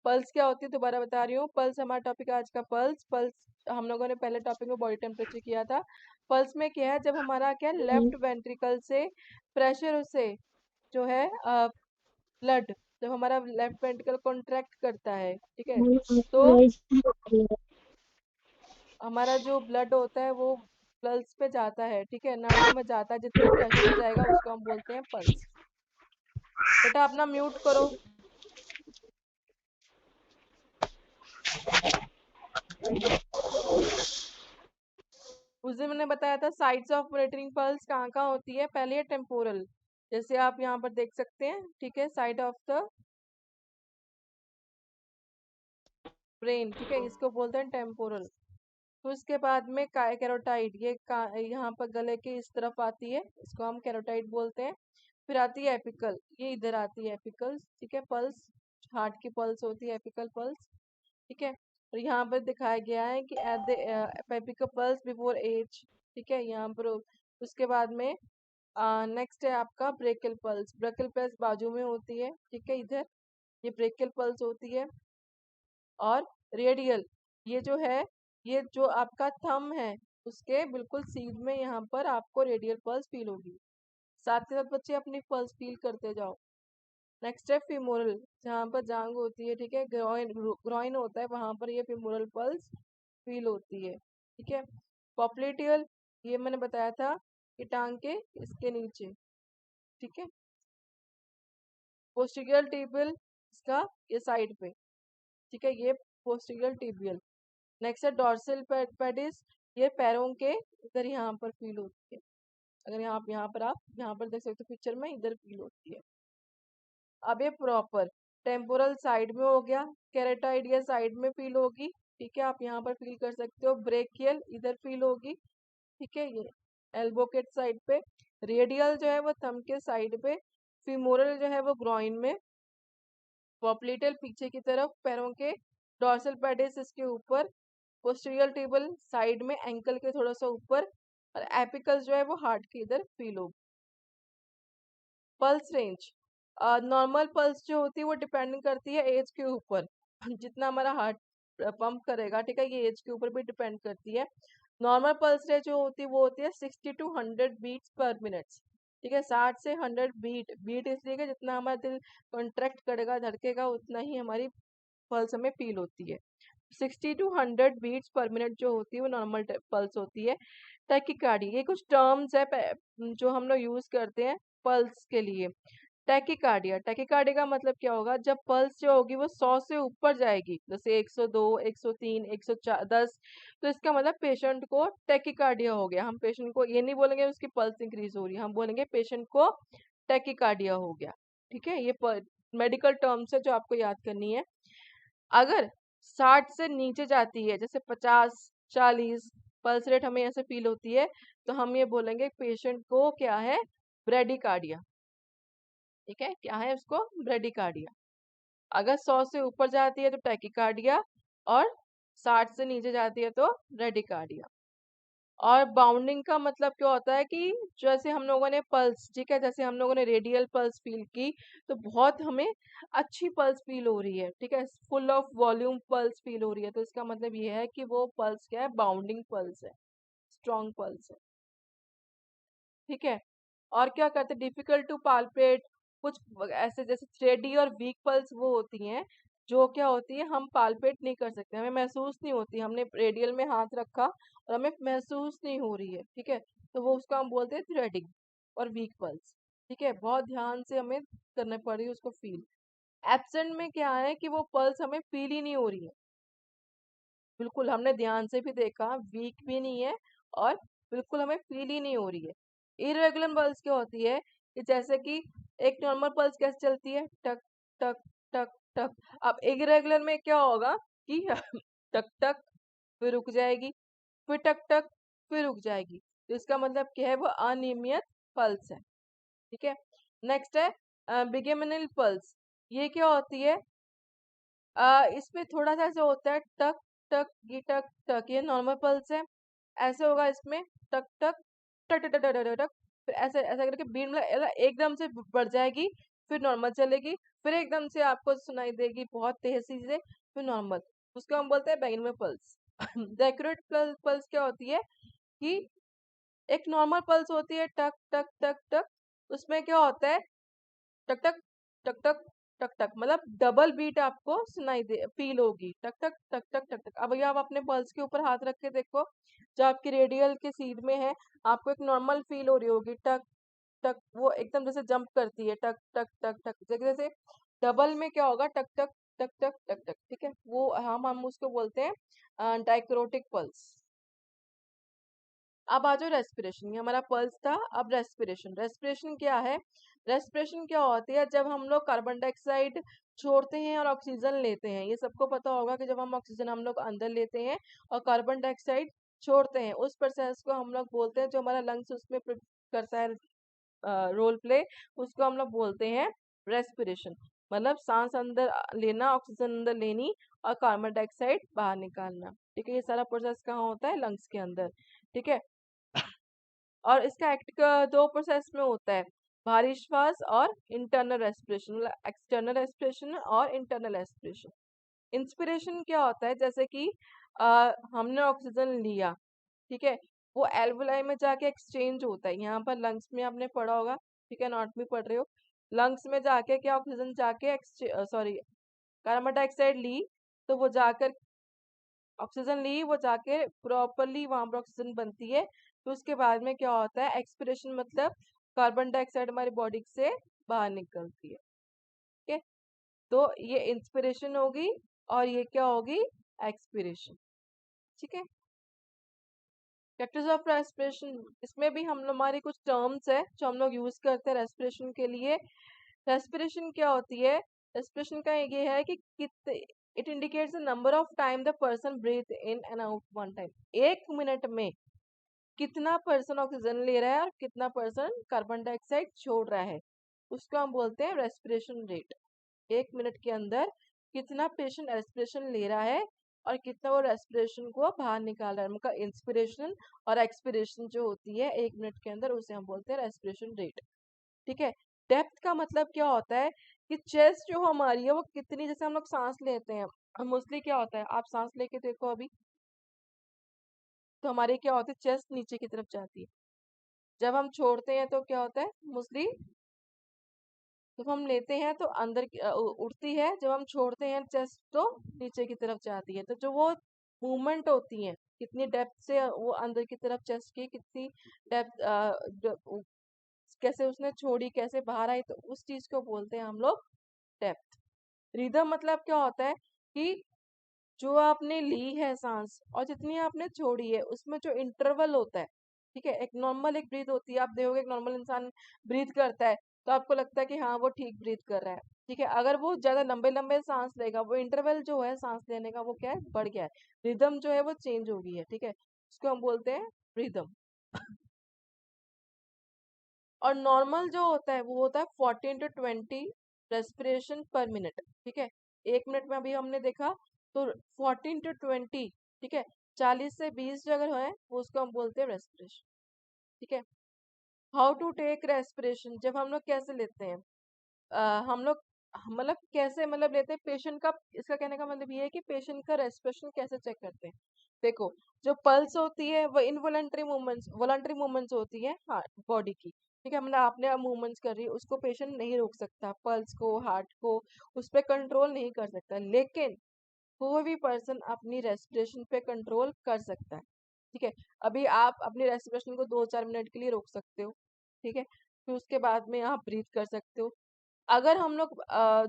Pulse क्या होती है दोबारा बता रही हूँ। पल्स हमारा टॉपिक है आज का। पल्स पल्स हम लोगों ने पहले टॉपिक में बॉडी टेम्परेचर किया था। पल्स में क्या है, जब हमारा क्या लेफ्ट वेंट्रिकल से प्रेशर से जो है ब्लड, जब हमारा लेफ्ट वेंट्रिकल कॉन्ट्रैक्ट करता है, ठीक है, तो हमारा जो ब्लड होता है वो पल्स पे जाता है, ठीक है, नाड़ियों में जाता है, जितने प्रेशर से जाएगा उसको हम बोलते हैं पल्स। बेटा अपना म्यूट करो। उस दिन मैंने बताया था साइट्स ऑफ मॉनिटरिंग पल्स कहाँ कहाँ होती है। पहले है टेम्पोरल, जैसे आप यहाँ पर देख सकते हैं, ठीक है, साइड ऑफ द ब्रेन, ठीक है, इसको बोलते हैं टेम्पोरल। तो उसके बाद में कैरोटाइड, ये यहाँ पर गले के इस तरफ आती है, इसको हम कैरोटाइड बोलते हैं। फिर आती है एपिकल, ये इधर आती है एपिकल, ठीक है, पल्स, हार्ट की पल्स होती है एपिकल पल्स, ठीक है। और यहाँ पर दिखाया गया है कि at the apical pulse before age, ठीक है, यहाँ पर। उसके बाद में नेक्स्ट है आपका ब्रेकल पल्स। ब्रेकल पल्स बाजू में होती है, ठीक है, इधर ये ब्रेकल पल्स होती है। और रेडियल, ये जो है, ये जो आपका थंब है उसके बिल्कुल सीध में यहाँ पर आपको रेडियल पल्स फील होगी। साथ के साथ बच्चे अपनी पल्स फील करते जाओ। नेक्स्ट है फीमोरल, जहाँ पर जांग होती है, ठीक है, ग्रॉइन ग्रॉइन होता है, वहां पर ये फीमोरल पल्स फील होती है, ठीक है। पॉप्लेटियल, ये मैंने बताया था कि टांग के इसके नीचे, ठीक है। पोस्टीरियर टिबियल, इसका ये साइड पे, ठीक है, ये पोस्टीरियर टिबियल। नेक्स्ट है डॉर्सल पेडिस, ये पैरों के इधर यहाँ पर फील होती है। अगर यहाँ पर आप यहाँ पर देख सकते हो पिक्चर में, इधर फील होती है। अब ये प्रॉपर टेम्पोरल साइड में हो गया, कैरेटाइड ये साइड में फील होगी, ठीक है, आप यहाँ पर फील कर सकते हो। ब्रेकियल इधर फील होगी, ठीक है, ये एल्बो के साइड पे। रेडियल जो है वो थंब के साइड पे। फीमोरल जो है वो ग्रॉइन में। पॉप्लेटल पीछे की तरफ पैरों के। डॉर्सल पेडिस इसके ऊपर। पोस्टीरियर टेबल साइड में एंकल के थोड़ा सा ऊपर। और एपिकल जो है वो हार्ट के इधर फील होगी। पल्स रेंज, नॉर्मल पल्स जो होती है वो डिपेंडिंग करती है एज के ऊपर। जितना हमारा हार्ट पंप करेगा, ठीक है, ये एज के ऊपर भी डिपेंड करती है। नॉर्मल पल्स रेट जो होती है वो होती है 60 to 100 बीट्स पर मिनट, ठीक है, 60 से 100 बीट। बीट इसलिए कि जितना हमारा दिल कॉन्ट्रैक्ट करेगा, धड़केगा, उतना ही हमारी पल्स हमें फील होती है। 60 to 100 बीट्स पर मिनट जो होती है वो नॉर्मल पल्स होती है। टैकीकार्डी, ये कुछ टर्म्स है जो हम लोग यूज करते हैं पल्स के लिए। टैकीकार्डिया, टैकीकार्डिया का मतलब क्या होगा, जब पल्स जो होगी वो 100 से ऊपर जाएगी, जैसे 102, 103, 110, तो इसका मतलब पेशेंट को टैकीकार्डिया हो गया। हम पेशेंट को ये नहीं बोलेंगे उसकी पल्स इंक्रीज हो रही है, हम बोलेंगे पेशेंट को टैकीकार्डिया हो गया, ठीक है। ये मेडिकल टर्म्स है जो आपको याद करनी है। अगर 60 से नीचे जाती है, जैसे 50, 40 पल्स रेट हमें ऐसे फील होती है, तो हम ये बोलेंगे पेशेंट को क्या है, ब्रेडिकार्डिया, ठीक है, क्या है उसको, ब्रेडिकार्डिया। अगर 100 से ऊपर जाती है तो टैकीकार्डिया, और 60 से नीचे जाती है तो ब्रेडिकार्डिया। और बाउंडिंग का मतलब क्या होता है कि जैसे हम लोगों ने पल्स, ठीक है, जैसे हम लोगों ने रेडियल पल्स फील की, तो बहुत हमें अच्छी पल्स फील हो रही है, ठीक है, full of volume pulse feel हो रही है, तो इसका मतलब ये है कि वो पल्स क्या है, बाउंडिंग पल्स है, स्ट्रॉन्ग पल्स है, ठीक है। और क्या करते हैं, डिफिकल्ट टू पाल्पेट, कुछ ऐसे जैसे थ्रेडी और वीक पल्स वो होती हैं, जो क्या होती है हम पाल्पेट नहीं कर सकते, हमें महसूस नहीं होती, हमने रेडियल में हाथ रखा और हमें महसूस नहीं हो रही है, ठीक है, तो वो उसको हम बोलते हैं थ्रेडिंग और वीक पल्स, ठीक है, बहुत ध्यान से हमें करना पड़ेगी उसको फील। एब्सेंट में क्या है कि वो पल्स हमें फील ही नहीं हो रही है, बिल्कुल हमने ध्यान से भी देखा, वीक भी नहीं है और बिल्कुल हमें फील ही नहीं हो रही है। इरेगुलर पल्स क्या होती है कि जैसे कि एक नॉर्मल पल्स कैसे चलती है, टक टक टक टक। अब इरेगुलर में क्या होगा कि टक टक, फिर रुक जाएगी, फिर टक टक, फिर रुक जाएगी, तो इसका मतलब क्या है, वो अनियमित पल्स है, ठीक है। नेक्स्ट है बिगेमिनल पल्स, ये क्या होती है, इसमें थोड़ा सा जो होता है टक टक, ये टक टक, ये नॉर्मल पल्स है, ऐसे होगा इसमें, टक टक टक टक टक टक टक टक, फिर ऐसे ऐसा करके बीट मतलब एकदम से बढ़ जाएगी, फिर नॉर्मल चलेगी, फिर एकदम से आपको सुनाई देगी बहुत तेजी से, फिर नॉर्मल। उसको हम बोलते हैं बैंगनी पल्स। द एक्यूरेट पल्स क्या होती है कि एक नॉर्मल पल्स होती है, टक टक टक टक, उसमें क्या होता है, टक टक टक टक टक टक, मतलब डबल बीट आपको सुनाई दे फील होगी, टक टक टक टक टक टक। अब ये आप अपने पल्स के ऊपर हाथ रख के देखो, जो आपकी रेडियल के सीध में है, आपको एक नॉर्मल फील हो रही होगी, टक टक, वो एकदम जैसे जंप करती है, टक टक टक टक, जैसे जैसे डबल में क्या होगा, टक टक टक टक टक टक, ठीक है, वो हम उसको बोलते हैं डायक्रोटिक पल्स। अब आ जाओ रेस्पिरेशन, ये हमारा पल्स था। अब रेस्पिरेशन, रेस्पिरेशन क्या है, रेस्पिरेशन क्या होती है, जब हम लोग कार्बन डाइऑक्साइड छोड़ते हैं और ऑक्सीजन लेते हैं। ये सबको पता होगा कि जब हम ऑक्सीजन हम लोग अंदर लेते हैं और कार्बन डाइऑक्साइड छोड़ते हैं, उस प्रोसेस को हम लोग बोलते हैं, जो हमारा लंग्स उसमें करता है रोल प्ले, उसको हम लोग बोलते हैं रेस्पिरेशन। मतलब सांस अंदर लेना, ऑक्सीजन अंदर लेनी और कार्बन डाइऑक्साइड बाहर निकालना, ठीक है। ये सारा प्रोसेस कहाँ होता है, लंग्स के अंदर, ठीक है। और इसका एक्ट का दो प्रोसेस में होता है, बाहरी श्वास और इंटरनल रेस्पिरेशन, मतलब एक्सटर्नल रेस्पिरेशन और इंटरनल रेस्पिरेशन। इंस्पिरेशन क्या होता है, जैसे कि हमने ऑक्सीजन लिया, ठीक है, वो एल्वुलाई में जाके एक्सचेंज होता है। यहाँ पर लंग्स में आपने पढ़ा होगा, ठीक है, नॉट में पढ़ रहे हो, लंग्स में जाके क्या ऑक्सीजन जाके सॉरी कार्बन डाइऑक्साइड ली, तो वो जाकर ऑक्सीजन ली, वो जाके प्रॉपरली वहां पर ऑक्सीजन बनती है। तो उसके बाद में क्या होता है, एक्सपिरेशन, मतलब कार्बन डाइऑक्साइड हमारी बॉडी से बाहर निकलती है, ठीक है। तो ये इंस्पिरेशन होगी और ये क्या होगी, एक्सपिरेशन, ठीक है। फैक्टर्स ऑफ रेस्पिरेशन, इसमें भी हम हमारी कुछ टर्म्स है जो हम लोग यूज करते हैं रेस्पिरेशन के लिए। रेस्पिरेशन क्या होती है, रेस्पिरेशन का ये है कि कितने, it indicates the number of time the person breathe in and out one time. एक मिनट में कितना पर्सन ऑक्सीजन ले रहा है और कितना पर्सन कार्बन डाइऑक्साइड छोड़ रहा है, उसको हम बोलते हैं रेस्पिरेशन रेट। एक मिनट के अंदर कितना पेशेंट रेस्पिरेशन ले रहा है और कितना वो रेस्पिरेशन को बाहर निकाल रहा है, उनका इंस्पिरेशन और एक्सपिरेशन जो होती है एक मिनट के अंदर, उसे हम बोलते हैं रेस्पिरेशन रेट, ठीक है। डेप्थ का मतलब क्या होता है कि चेस्ट जो हमारी है वो कितनी, जैसे हम लोग सांस लेते हैं, मोस्टली क्या होता है, आप सांस लेके देखो अभी, तो हमारी क्या होती है, चेस्ट नीचे की तरफ जाती है। जब हम छोड़ते हैं तो क्या होता है, मोस्टली जब हम लेते हैं तो अंदर उड़ती है, जब हम छोड़ते हैं चेस्ट तो नीचे की तरफ जाती है। तो जो वो मूवमेंट होती है, कितनी डेप्थ से वो अंदर की तरफ चेस्ट की कितनी डेप्थ, कैसे उसने छोड़ी, कैसे बाहर आई, तो उस चीज को बोलते हैं हम लोग डेप्थ। रिदम मतलब क्या होता है कि जो आपने ली है सांस और जितनी आपने छोड़ी है, उसमें जो इंटरवल होता है, ठीक है। एक नॉर्मल एक ब्रीथ होती है, आप देखोगे एक नॉर्मल इंसान ब्रीथ करता है तो आपको लगता है कि हाँ वो ठीक ब्रीथ कर रहा है, ठीक है। अगर वो ज्यादा लंबे लंबे सांस लेगा, वो इंटरवल जो है सांस लेने का वो क्या है, बढ़ गया है, रिदम जो है वो चेंज हो गई है, ठीक है। उसको हम बोलते हैं रिदम। और नॉर्मल जो होता है वो होता है 14 to 20 रेस्पिरेशन पर मिनट, ठीक है। एक मिनट में अभी हमने देखा तो 14 to 20, ठीक है, 40 से 20 जो अगर है वो उसको हम बोलते हैं रेस्पिरेशन, ठीक है। हाउ टू टेक रेस्पिरेशन, जब हम लोग कैसे लेते हैं, हम लोग मतलब कैसे मतलब लेते हैं पेशेंट का, इसका कहने का मतलब ये है कि पेशेंट का रेस्पिरेशन कैसे चेक करते हैं। देखो, जो पल्स होती है वो इनवॉलंटरी मूवमेंट्स, वॉलंटरी मूवमेंट्स होती है हार्ट बॉडी की, ठीक है, मतलब आपने मूवमेंट्स कर रही है, उसको पेशेंट नहीं रोक सकता, पल्स को हार्ट को उस पर कंट्रोल नहीं कर सकता, लेकिन कोई भी पर्सन अपनी रेस्पिरेशन पे कंट्रोल कर सकता है, ठीक है। अभी आप अपनी रेस्पिरेशन को 2-4 मिनट के लिए रोक सकते हो, ठीक है, फिर उसके बाद में आप ब्रीथ कर सकते हो। अगर हम लोग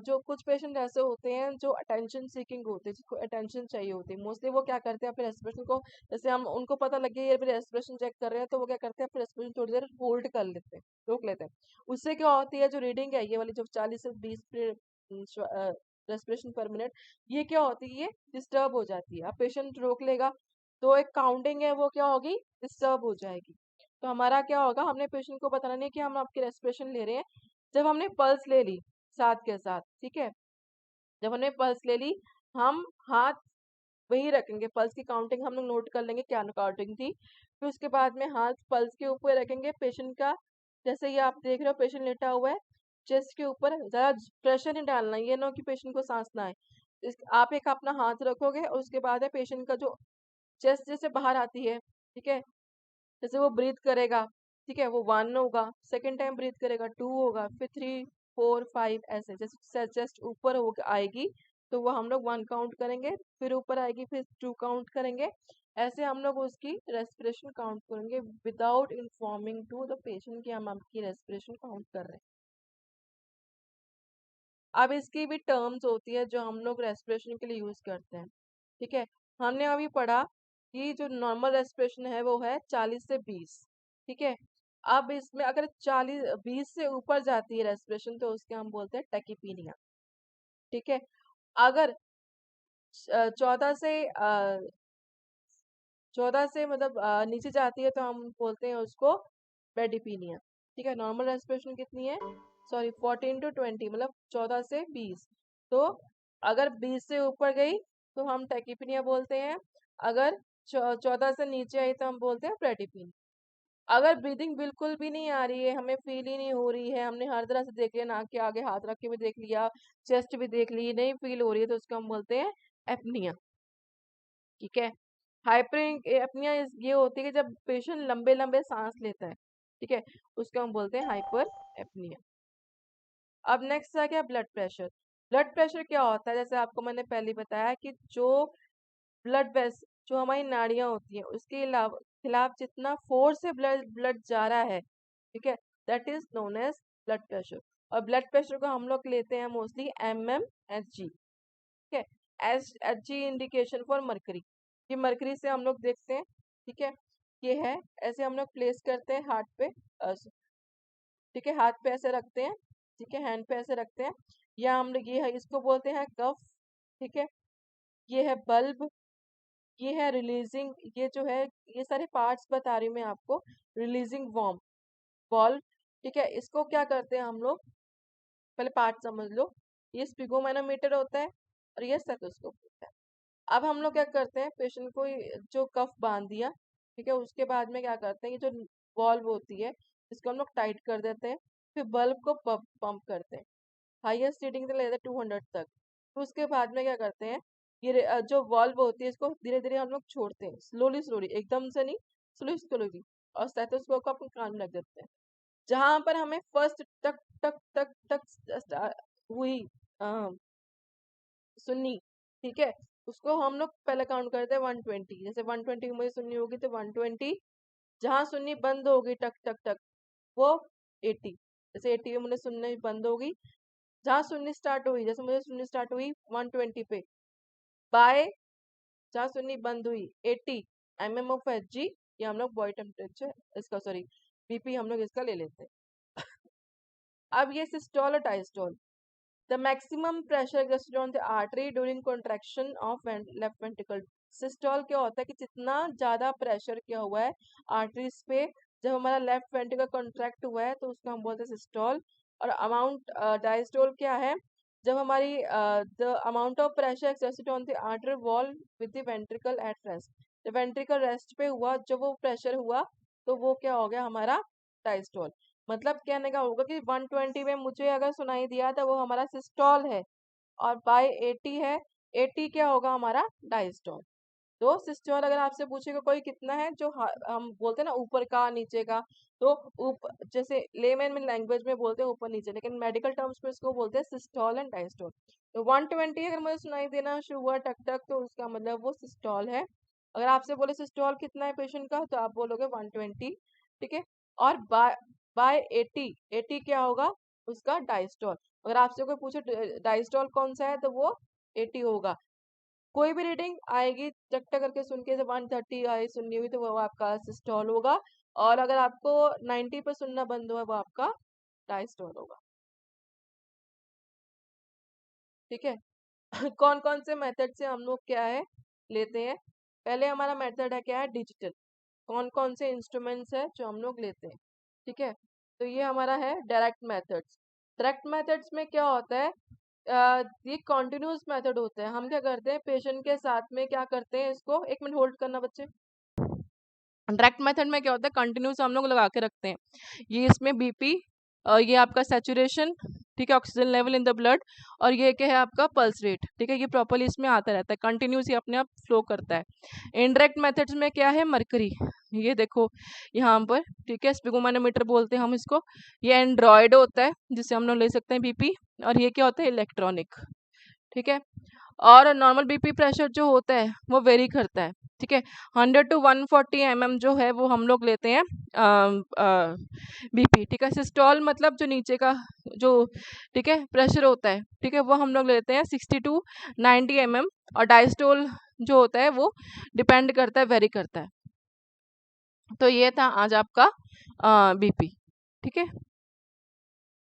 जो कुछ पेशेंट ऐसे होते हैं जो अटेंशन सीकिंग होते हैं, जिसको अटेंशन चाहिए होती है, मोस्टली वो क्या करते हैं अपने रेस्पिरेशन को, जैसे हम उनको पता लग गया ये रेस्पिरेशन चेक कर रहे हैं, तो वो क्या करते हैं अपने रेस्पिरेशन थोड़ी देर होल्ड कर लेते हैं, रोक लेते हैं। उससे क्या होती है, जो रीडिंग है ये वाली जो 40 से 20 रेस्पिरेशन पर मिनट, ये क्या होती है, ये डिस्टर्ब हो जाती है। अब पेशेंट रोक लेगा तो एक काउंटिंग है वो क्या होगी, डिस्टर्ब हो जाएगी। तो हमारा क्या होगा, हमने पेशेंट को बताना नहीं कि हम आपकी रेस्पिरेशन ले रहे हैं, जब हमने पल्स ले ली साथ के साथ, ठीक है, जब हमने पल्स ले ली, हम हाथ वही रखेंगे, पल्स की काउंटिंग हम लोग नोट कर लेंगे क्या काउंटिंग थी, फिर उसके बाद में हाथ पल्स के ऊपर रखेंगे पेशेंट का। जैसे ये आप देख रहे हो पेशेंट लेटा हुआ है, चेस्ट के ऊपर ज्यादा प्रेशर नहीं डालना, ये ना कि पेशेंट को सांस ना आए। आप एक अपना हाथ रखोगे और उसके बाद है पेशेंट का जो चेस्ट जैसे बाहर आती है, ठीक है, जैसे वो ब्रीथ करेगा, ठीक है, वो 1 होगा, सेकेंड टाइम ब्रीथ करेगा 2 होगा, फिर 3 4 5 ऐसे, जैसे चेस्ट ऊपर हो आएगी तो वो हम लोग 1 काउंट करेंगे, फिर ऊपर आएगी फिर 2 काउंट करेंगे। ऐसे हम लोग उसकी रेस्पिरेशन काउंट करेंगे without informing to the patient कि हम आपकी रेस्पिरेशन काउंट कर रहे हैं। अब इसकी भी टर्म्स होती है जो हम लोग रेस्पिरेशन के लिए यूज करते हैं, ठीक है। हमने अभी पढ़ा कि जो नॉर्मल रेस्पिरेशन है वो है 40 से 20, ठीक है। अब इसमें अगर 40 20 से ऊपर जाती है रेस्पिरेशन तो उसके हम बोलते हैं टैकीपीनिया, ठीक है। अगर 14 से 14 से मतलब नीचे जाती है तो हम बोलते हैं उसको ब्रेडिपीनिया, ठीक है। नॉर्मल रेस्पिरेशन कितनी है, सॉरी 14 to 20 मतलब 14 से 20। तो अगर 20 से ऊपर गई तो हम टैकीपीनिया बोलते हैं, अगर 14 से नीचे आई तो हम बोलते हैं ब्रेडिपीनिया। अगर ब्रीदिंग बिल्कुल भी नहीं आ रही है, हमें फील ही नहीं हो रही है, हमने हर तरह से देख लिया, नाक के आगे हाथ रख के भी देख लिया, चेस्ट भी देख ली, नहीं फील हो रही है तो उसको हम बोलते हैं एपनिया, ठीक है। हाइपर एपनिया ये होती है कि जब पेशेंट लंबे लंबे सांस लेता है, ठीक है, उसको हम बोलते हैं हाइपर एपनिया। अब नेक्स्ट आ गया ब्लड प्रेशर। ब्लड प्रेशर क्या होता है, जैसे आपको मैंने पहले बताया कि जो ब्लड वेस जो हमारी नाड़ियां होती हैं उसके अलावा खिलाफ जितना फोर्स से ब्लड ब्लड जा रहा है, ठीक है, that is known as blood pressure. और ब्लड प्रेशर को हम लोग लेते हैं मोस्टली mmHg, ठीक है। Hg इंडिकेशन फॉर मरकरी, ये मरकरी से हम लोग देखते हैं, ठीक है। ये है, ऐसे हम लोग प्लेस करते हैं हार्ट पे, ठीक है, हाथ पे ऐसे रखते हैं, ठीक है, हैंड पे ऐसे रखते हैं, या हम लोग ये है इसको बोलते हैं कफ, ठीक है। ये है बल्ब, ये है रिलीजिंग, ये जो है ये सारे पार्ट्स बता रही हूँ मैं आपको, रिलीजिंग वॉर्म बॉल्व, ठीक है। इसको क्या करते हैं हम लोग, पहले पार्ट समझ लो, ये स्पिगोमैनोमीटर होता है और ये स्टेथोस्कोप होता है। अब हम लोग क्या करते हैं, पेशेंट को जो कफ बांध दिया, ठीक है, उसके बाद में क्या करते हैं, ये जो वॉल्व होती है इसको हम लोग टाइट कर देते हैं, फिर बल्ब को पंप करते हैं, हाईएस्ट रीडिंग तक लेते हैं 200 तक। फिर उसके बाद में क्या करते हैं, ये जो वॉल्व होती है इसको धीरे धीरे हम लोग छोड़ते हैं, स्लोली स्लोली, एकदम से नहीं, स्लोली स्लोली, और स्टेथोस्कोप को अपन कान में रख देते हैं। जहां पर हमें फर्स्ट टक टक टक टक हुई सुन्नी, ठीक है, उसको हम लोग पहले काउंट करते हैं 120, जैसे 120 की मुझे सुन्नी होगी तो 120, जहां सुन्नी बंद होगी टक टक टक वो 80, जैसे 80 में मुझे सुनने बंद होगी, जहां सुननी स्टार्ट हुई, जैसे मुझे सुननी स्टार्ट हुई 120 पे, बाय जहां सुननी बंद हुई 80 mmHg, ये हम लोग बॉडी टेम्परेचर इसका, सॉरी बीपी हम लोग इसका ले लेते हैं। अब ये सिस्टोल और diastole, the maximum pressure exerted on the artery during contraction of left ventricle. Systole क्या होता है कि जितना ज्यादा प्रेशर क्या हुआ है आर्टरीज पे, जब हमारा लेफ्ट वेंट्रिकल कॉन्ट्रैक्ट हुआ है तो उसको हम बोलते हैं सिस्टोल। और अमाउंट डायस्टोल क्या है, जब हमारी the amount of pressure exerted on the artery wall with the ventricle at rest, जब वेंट्रिकल रेस्ट पे हुआ, जब वो प्रेशर हुआ तो वो क्या हो गया हमारा डायस्टोल। मतलब कहने का होगा कि 120 में मुझे अगर सुनाई दिया तो वो हमारा सिस्टोल है, और बाय 80 है, 80 क्या होगा हमारा डायस्टोल। तो सिस्टोल अगर आपसे पूछेगा कोई कितना है, जो हम बोलते हैं ना ऊपर का नीचे का, तो जैसे लेमैन में लैंग्वेज में बोलते हैं ऊपर नीचे, लेकिन मेडिकल टर्म्स में इसको बोलते हैं सिस्टोल एंड डायस्टोल। तो 120 अगर मुझे सुनाई देना शुरू हुआ टक टक तो उसका मतलब वो सिस्टोल है। अगर आपसे बोले सिस्टोल कितना है पेशेंट का तो आप बोलोगे 120, ठीक है। और बाय 80, 80 क्या होगा उसका डायस्टोल। अगर आपसे कोई पूछे डायस्टोल कौन सा है तो वो 80 होगा। कोई भी रीडिंग आएगी चट्टा करके सुन के, जब 130 आई सुननी हुई तो वो आपका सिस्टोल होगा, और अगर आपको 90 पे सुनना बंद हुआ वो आपका डायस्टोल होगा, ठीक है। कौन कौन से मेथड से हम लोग क्या है लेते हैं, पहले हमारा मेथड है क्या है डिजिटल, कौन कौन से इंस्ट्रूमेंट्स है जो हम लोग लेते हैं, ठीक है। तो ये हमारा है डायरेक्ट मेथड्स। डायरेक्ट मेथड्स में क्या होता है, ये कॉन्टिन्यूस मेथड होता है। हम क्या करते हैं पेशेंट के साथ में क्या करते हैं, इसको 1 मिनट होल्ड करना बच्चे। डायरेक्ट मेथड में क्या होता है, कंटिन्यूस हम लोग लगा के रखते हैं, ये इसमें बीपी ये आपका सैचुरेशन, ठीक है, oxygen level in the blood, और ये क्या है आपका पल्स रेट, ठीक है, ये प्रॉपरली इसमें आता रहता है, कंटिन्यूस ये अपने आप फ्लो करता है। इनडायरेक्ट मेथड्स में क्या है, मरकरी, ये देखो यहाँ पर, ठीक है, स्पिगोमैनोमीटर बोलते हैं हम इसको, ये एंड्रॉयड होता है जिसे हम लोग ले सकते हैं बीपी, और ये क्या होता है, इलेक्ट्रॉनिक, ठीक है। और नॉर्मल बीपी प्रेशर जो होता है वो वेरी करता है, ठीक है। 100 to 140 mm जो है वो हम लोग लेते हैं बीपी, ठीक है। सिस्टोल मतलब जो नीचे का जो, ठीक है, प्रेशर होता है, ठीक है, वो हम लोग लेते हैं 60 to 90 mm, और डायस्टोल जो होता है वो डिपेंड करता है, वेरी करता है। तो ये था आज आपका बीपी, ठीक है।